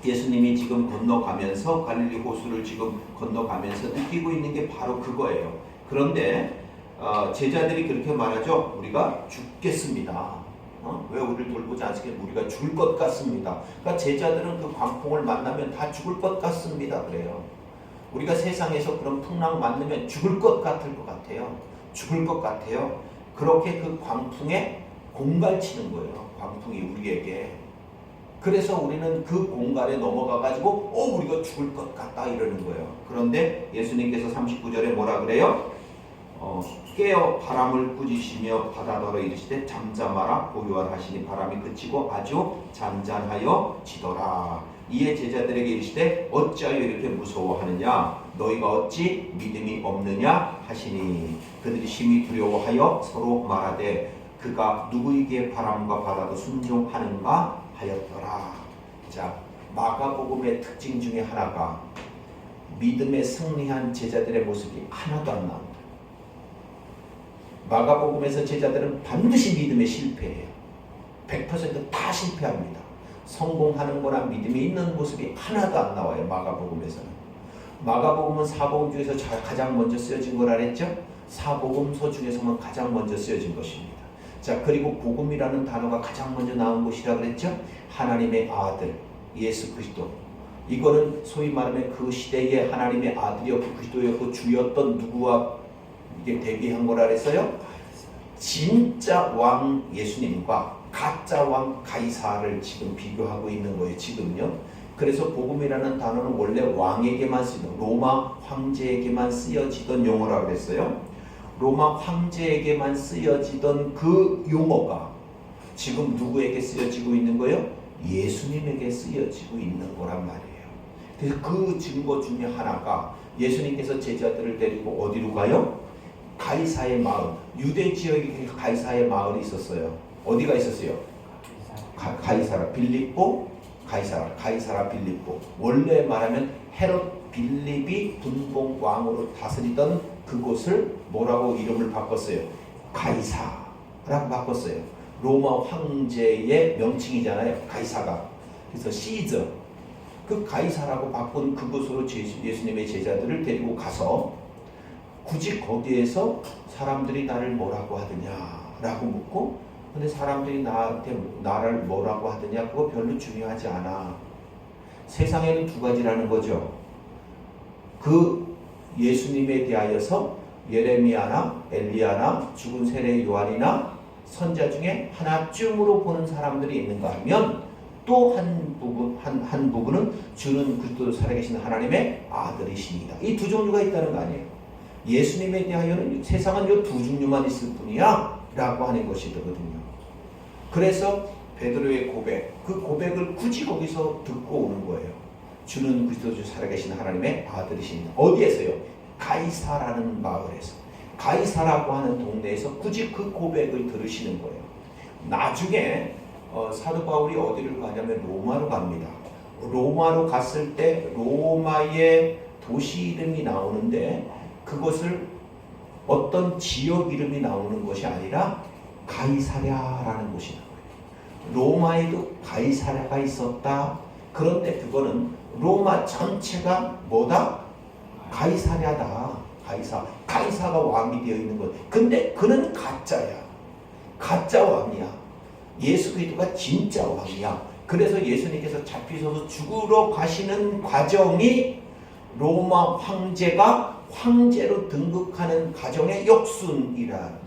예수님이 지금 건너가면서 갈릴리 호수를 지금 건너가면서 느끼고 있는 게 바로 그거예요. 그런데 제자들이 그렇게 말하죠. 우리가 죽겠습니다. 왜 우리를 돌보지 않으시겠 우리가 죽을 것 같습니다. 그러니까 제자들은 그 광풍을 만나면 다 죽을 것 같습니다. 그래요. 우리가 세상에서 그런 풍랑 만나면 죽을 것 같을 것 같아요. 죽을 것 같아요. 그렇게 그 광풍에 공갈치는 거예요. 광풍이 우리에게. 그래서 우리는 그 공갈에 넘어가가지고 우리가 죽을 것 같다 이러는 거예요. 그런데 예수님께서 39절에 뭐라 그래요? 깨어 바람을 꾸짖으시며 바다더러 이르시되 잠잠하라 고요하라 하시니 바람이 그치고 아주 잔잔하여 지더라. 이에 제자들에게 이르시되 어찌하여 이렇게 무서워하느냐 너희가 어찌 믿음이 없느냐 하시니 그들이 심히 두려워하여 서로 말하되 그가 누구에게 바람과 바다도 순종하는가 하였더라. 자, 마가복음의 특징 중에 하나가 믿음에 승리한 제자들의 모습이 하나도 안 나옵니다. 마가복음에서 제자들은 반드시 믿음에 실패해요. 100%다 실패합니다. 성공하는 거나 믿음이 있는 모습이 하나도 안 나와요. 마가복음에서는. 마가복음은 사복음 중에서 가장 먼저 쓰여진 거라 그랬죠? 사복음서 중에서만 가장 먼저 쓰여진 것입니다. 자, 그리고 복음이라는 단어가 가장 먼저 나온 것이라 그랬죠? 하나님의 아들 예수 그리스도. 이거는 소위 말하면 그 시대의 하나님의 아들이었고 그리스도였고 주였던 누구와 이게 대비한 거라 그랬어요? 진짜 왕 예수님과 가짜 왕 가이사를 지금 비교하고 있는 거예요. 지금요. 그래서 복음이라는 단어는 원래 왕에게만 쓰이던 로마 황제에게만 쓰여지던 용어라 그랬어요. 로마 황제에게만 쓰여지던 그 용어가 지금 누구에게 쓰여지고 있는 거예요? 예수님에게 쓰여지고 있는 거란 말이에요. 그래서 그 증거 중에 하나가 예수님께서 제자들을 데리고 어디로 가요? 가이사의 마을, 유대 지역에 가이사의 마을이 있었어요. 어디가 있었어요? 가이사라 빌립보, 가이사라 빌립보. 원래 말하면 헤롯 빌립이 분봉 왕으로 다스리던 그곳을 뭐라고 이름을 바꿨어요? 가이사라고 바꿨어요. 로마 황제의 명칭이잖아요. 가이사가. 그래서 시저. 그 가이사라고 바꾼 그곳으로 예수님의 제자들을 데리고 가서 굳이 거기에서 사람들이 나를 뭐라고 하느냐라고 묻고 근데 사람들이 나를 뭐라고 하느냐 그거 별로 중요하지 않아. 세상에는 두 가지라는 거죠. 그 예수님에 대하여서 예레미야나 엘리야나 죽은 세례 요한이나 선자 중에 하나쯤으로 보는 사람들이 있는가 하면 또 한 부분은 주는 그리스도 살아계신 하나님의 아들이십니다. 이 두 종류가 있다는 거 아니에요. 예수님에 대하여는 세상은 이 두 종류만 있을 뿐이야 라고 하는 것이거든요. 그래서 베드로의 고백, 그 고백을 굳이 거기서 듣고 오는 거예요. 주는 그리스도 살아계신 하나님의 아들이십니다. 어디에서요? 가이사라는 마을에서, 가이사라고 하는 동네에서 굳이 그 고백을 들으시는 거예요. 나중에 사도 바울이 어디를 가냐면 로마로 갑니다. 로마로 갔을 때 로마의 도시 이름이 나오는데 그것을 어떤 지역 이름이 나오는 것이 아니라 가이사랴라는 곳이 나와요. 로마에도 가이사랴가 있었다. 그런데 그거는 로마 전체가 뭐다? 가이사랴다. 가이사가 왕이 되어 있는 것. 근데 그는 가짜야. 가짜 왕이야. 예수 그리스도가 진짜 왕이야. 그래서 예수님께서 잡히셔서 죽으러 가시는 과정이 로마 황제가 황제로 등극하는 과정의 역순이라니까요.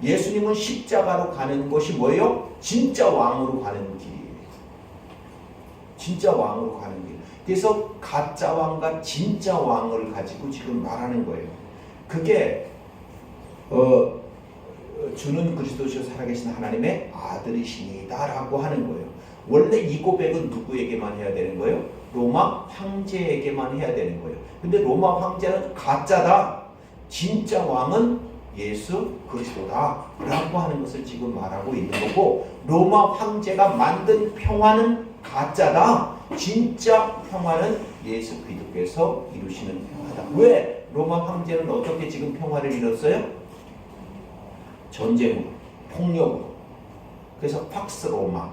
예수님은 십자가로 가는 것이 뭐예요? 진짜 왕으로 가는 길이에요. 진짜 왕으로 가는 길. 그래서 가짜 왕과 진짜 왕을 가지고 지금 말하는 거예요. 그게 주는 그리스도시요 살아계신 하나님의 아들이시니다 라고 하는 거예요. 원래 이 고백은 누구에게만 해야 되는 거예요? 로마 황제에게만 해야 되는 거예요. 근데 로마 황제는 가짜다. 진짜 왕은 예수 그리스도다 라고 하는 것을 지금 말하고 있는 거고, 로마 황제가 만든 평화는 가짜다. 진짜 평화는 예수 그리스도께서 이루시는 평화다. 왜? 로마 황제는 어떻게 지금 평화를 이뤘어요? 전쟁으로, 폭력으로. 그래서 팍스 로마,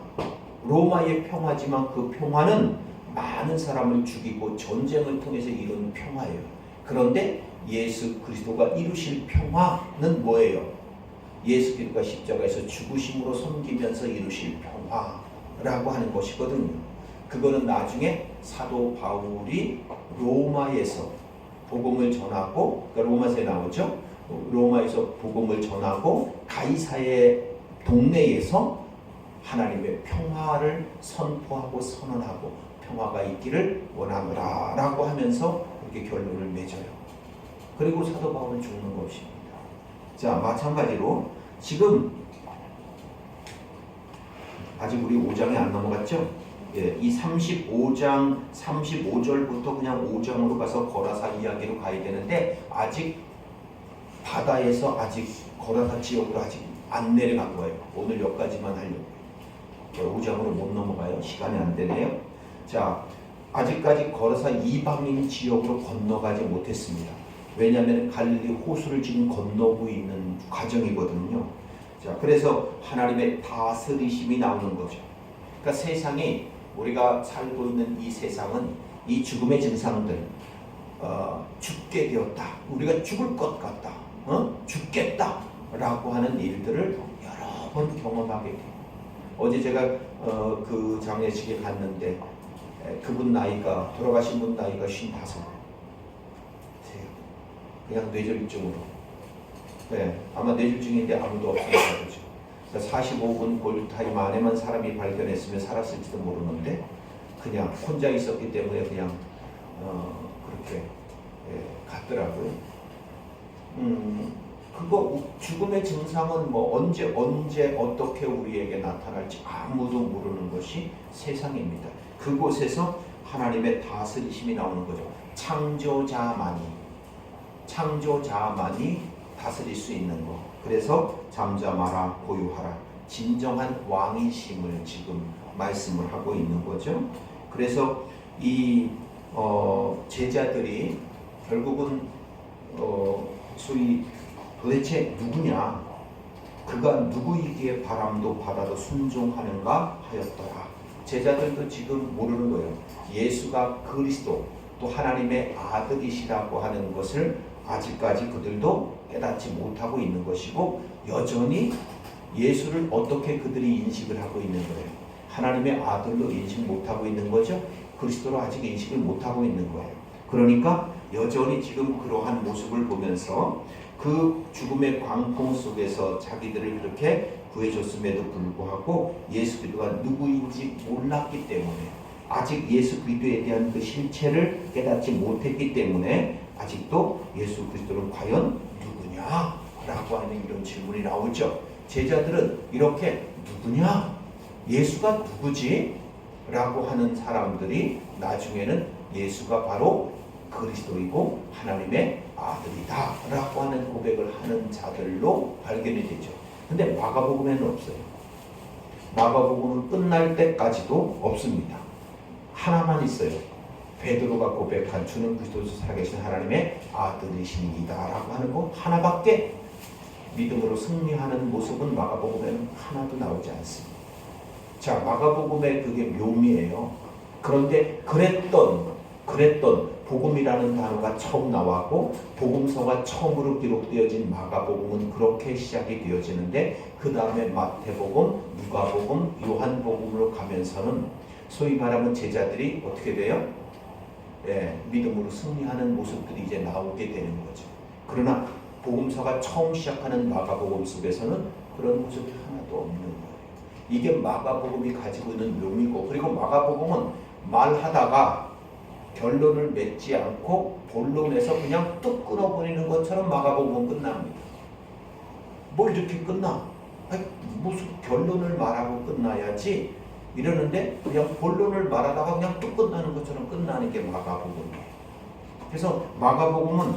로마의 평화지만 그 평화는 많은 사람을 죽이고 전쟁을 통해서 이룬 평화예요. 그런데 예수 그리스도가 이루실 평화는 뭐예요? 예수 그리스도가 십자가에서 죽으심으로 섬기면서 이루실 평화라고 하는 것이거든요. 그거는 나중에 사도 바울이 로마에서 복음을 전하고, 그러니까 로마서에 나오죠. 로마에서 복음을 전하고 가이사의 동네에서 하나님의 평화를 선포하고 선언하고 평화가 있기를 원하노라 라고 하면서 이렇게 결론을 맺어요. 그리고 사도 바울은 죽는 것입니다. 자, 마찬가지로 지금 아직 우리 5장에 안 넘어갔죠? 예, 이 35장 35절부터 그냥 5장으로 가서 거라사 이야기로 가야 되는데 아직 바다에서 아직 거라사 지역으로 아직 안 내려간 거예요. 오늘 여기까지만 하려고. 5장으로 못 넘어가요. 시간이 안 되네요. 자, 아직까지 거라사 이방인 지역으로 건너가지 못했습니다. 왜냐하면 갈릴리 호수를 지금 건너고 있는 과정이거든요. 자, 그래서 하나님의 다스리심이 나오는 거죠. 그러니까 세상이, 우리가 살고 있는 이 세상은 이 죽음의 증상들, 죽게 되었다, 우리가 죽을 것 같다, 죽겠다 라고 하는 일들을 여러 번 경험하게 돼요. 어제 제가 그 장례식에 갔는데 그분 나이가, 돌아가신 분 나이가 55세요. 그냥 뇌졸중으로. 네, 아마 뇌졸중인데 아무도 없었나 보죠. 45분 골드타임 안에만 사람이 발견했으면 살았을지도 모르는데 그냥 혼자 있었기 때문에 그냥 그렇게 갔더라고요. 그거 죽음의 증상은 뭐 언제 어떻게 우리에게 나타날지 아무도 모르는 것이 세상입니다. 그곳에서 하나님의 다스리심이 나오는 거죠. 창조자만이 다스릴 수 있는 것. 그래서 잠잠하라, 고요하라, 진정한 왕이심을 지금 말씀을 하고 있는 거죠. 그래서 이 제자들이 결국은 소위 도대체 누구냐, 그가 누구이기에 바람도 바다도 순종하는가 하였더라. 제자들도 지금 모르는 거예요. 예수가 그리스도 또 하나님의 아들이시라고 하는 것을 아직까지 그들도 깨닫지 못하고 있는 것이고, 여전히 예수를 어떻게 그들이 인식을 하고 있는 거예요? 하나님의 아들로 인식 못하고 있는 거죠. 그리스도로 아직 인식을 못하고 있는 거예요. 그러니까 여전히 지금 그러한 모습을 보면서 그 죽음의 광풍 속에서 자기들을 그렇게 구해줬음에도 불구하고 예수 그리스도가 누구인지 몰랐기 때문에, 아직 예수 그리스도에 대한 그 실체를 깨닫지 못했기 때문에 아직도 예수 그리스도는 과연 누구냐? 라고 하는 이런 질문이 나오죠. 제자들은 이렇게 누구냐? 예수가 누구지? 라고 하는 사람들이 나중에는 예수가 바로 그리스도이고 하나님의 아들이다 라고 하는 고백을 하는 자들로 발견이 되죠. 근데 마가복음에는 없어요. 마가복음은 끝날 때까지도 없습니다. 하나만 있어요. 베드로가 고백한 주는 그리스도에서 살아계신 하나님의 아들이십니다 라고 하는 거 하나밖에, 믿음으로 승리하는 모습은 마가복음에는 하나도 나오지 않습니다. 자, 마가복음의 그게 묘미예요. 그런데 그랬던 복음이라는 단어가 처음 나왔고 복음서가 처음으로 기록되어진 마가복음은 그렇게 시작이 되어지는데, 그 다음에 마태복음, 누가복음, 요한복음으로 가면서는 소위 말하면 제자들이 어떻게 돼요? 믿음으로 승리하는 모습들이 이제 나오게 되는 거죠. 그러나 복음서가 처음 시작하는 마가복음 속에서는 그런 모습이 하나도 없는 거예요. 이게 마가복음이 가지고 있는 묘미고, 그리고 마가복음은 말하다가 결론을 맺지 않고 본론에서 그냥 뚝 끊어버리는 것처럼 마가복음은 끝납니다. 뭘 이렇게 끝나? 아니, 무슨 결론을 말하고 끝나야지 이러는데 그냥 본론을 말하다가 그냥 뚝 끝나는 것처럼 끝나는 게 마가복음이에요. 그래서 마가복음은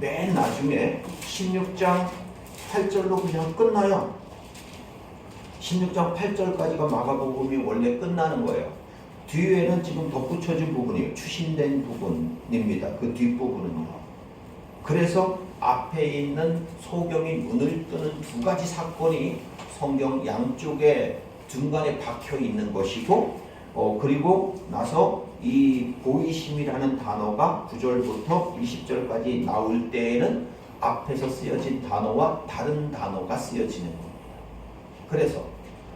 맨 나중에 16장 8절로 그냥 끝나요. 16장 8절까지가 마가복음이 원래 끝나는 거예요. 뒤에는 지금 덧붙여진 부분이에요. 추신된 부분입니다. 그 뒷부분은요. 그래서 앞에 있는 소경이 눈을 뜨는 두 가지 사건이 성경 양쪽에 중간에 박혀 있는 것이고, 그리고 나서 이 보이심이라는 단어가 9절부터 20절까지 나올 때에는 앞에서 쓰여진 단어와 다른 단어가 쓰여지는 겁니다. 그래서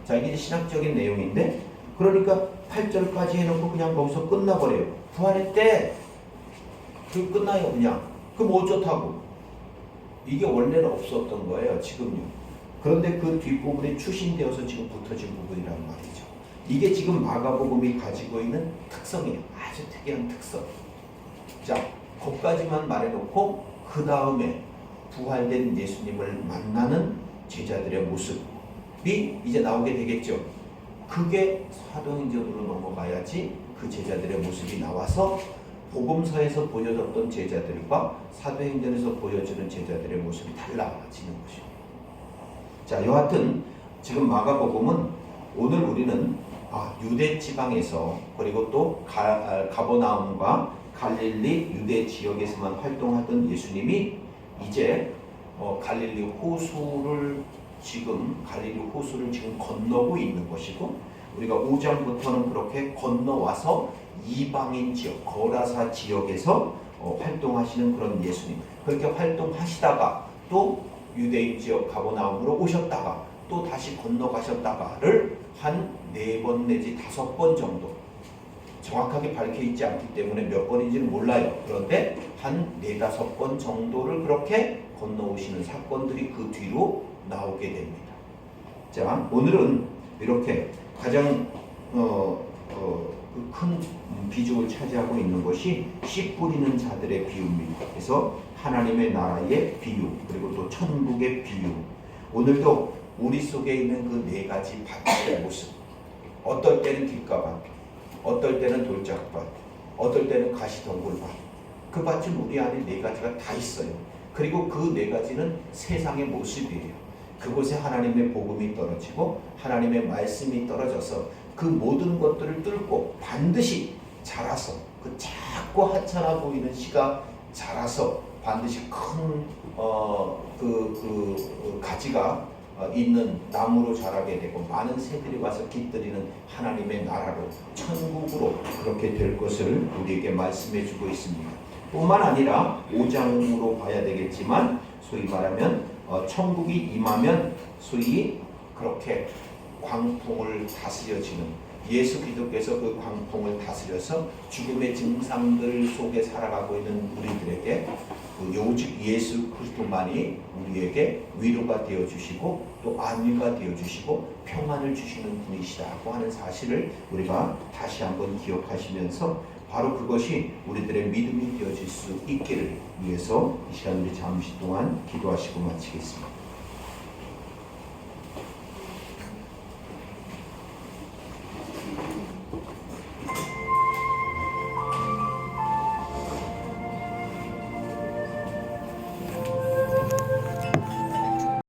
자, 이게 신학적인 내용인데, 그러니까 8절까지 해놓고 그냥 거기서 끝나버려요. 부활했대. 그 끝나요 그냥. 그럼 어쩌다고? 이게 원래는 없었던 거예요. 지금요. 그런데 그 뒷부분이 추신되어서 지금 붙어진 부분이란 말이죠. 이게 지금 마가복음이 가지고 있는 특성이에요. 아주 특이한 특성. 자, 거기까지만 말해놓고 그 다음에 부활된 예수님을 만나는 제자들의 모습이 이제 나오게 되겠죠. 그게 사도행전으로 넘어가야지 그 제자들의 모습이 나와서 복음서에서 보여줬던 제자들과 사도행전에서 보여주는 제자들의 모습이 달라지는 것이죠. 자, 여하튼 지금 마가복음은 오늘 우리는 유대 지방에서, 그리고 또 가버나움과 갈릴리 유대 지역에서만 활동하던 예수님이 이제 갈릴리 호수를 지금 건너고 있는 것이고, 우리가 5장부터는 그렇게 건너와서 이방인 지역, 거라사 지역에서 활동하시는 그런 예수님. 그렇게 활동하시다가 또 유대인 지역 가버나움으로 오셨다가 또 다시 건너가셨다가를 한 4번 내지 5번 정도, 정확하게 밝혀있지 않기 때문에 몇 번인지는 몰라요. 그런데 한 4-5번 정도를 그렇게 건너오시는 사건들이 그 뒤로 나오게 됩니다. 자, 오늘은 이렇게 가장 큰 비중을 차지하고 있는 것이 씨 뿌리는 자들의 비유입니다. 그래서 하나님의 나라의 비유, 그리고 또 천국의 비유. 오늘도 우리 속에 있는 그 4가지 밭의 모습. 어떨 때는 길가밭, 어떨 때는 돌짝밭, 어떨 때는 가시덩굴밭. 그 밭은 우리 안에 4가지가 다 있어요. 그리고 그 4가지는 세상의 모습이에요. 그곳에 하나님의 복음이 떨어지고 하나님의 말씀이 떨어져서 그 모든 것들을 뚫고 반드시 자라서, 그 작고 하찮아 보이는 씨가 자라서 반드시 큰 가지가 있는 나무로 자라게 되고, 많은 새들이 와서 깃들이는 하나님의 나라로, 천국으로 그렇게 될 것을 우리에게 말씀해 주고 있습니다. 뿐만 아니라 5장으로 봐야 되겠지만, 소위 말하면 천국이 임하면 소위 그렇게 광풍을 다스려지는, 예수 기독께서 그 광풍을 다스려서 죽음의 증상들 속에 살아가고 있는 우리들에게 그 오직 예수 그리스도만이 우리에게 위로가 되어주시고 또 안위가 되어주시고 평안을 주시는 분이시라고 하는 사실을 우리가 다시 한번 기억하시면서, 바로 그것이 우리들의 믿음이 되어질 수 있기를 위해서 이 시간 우리 잠시 동안 기도하시고 마치겠습니다.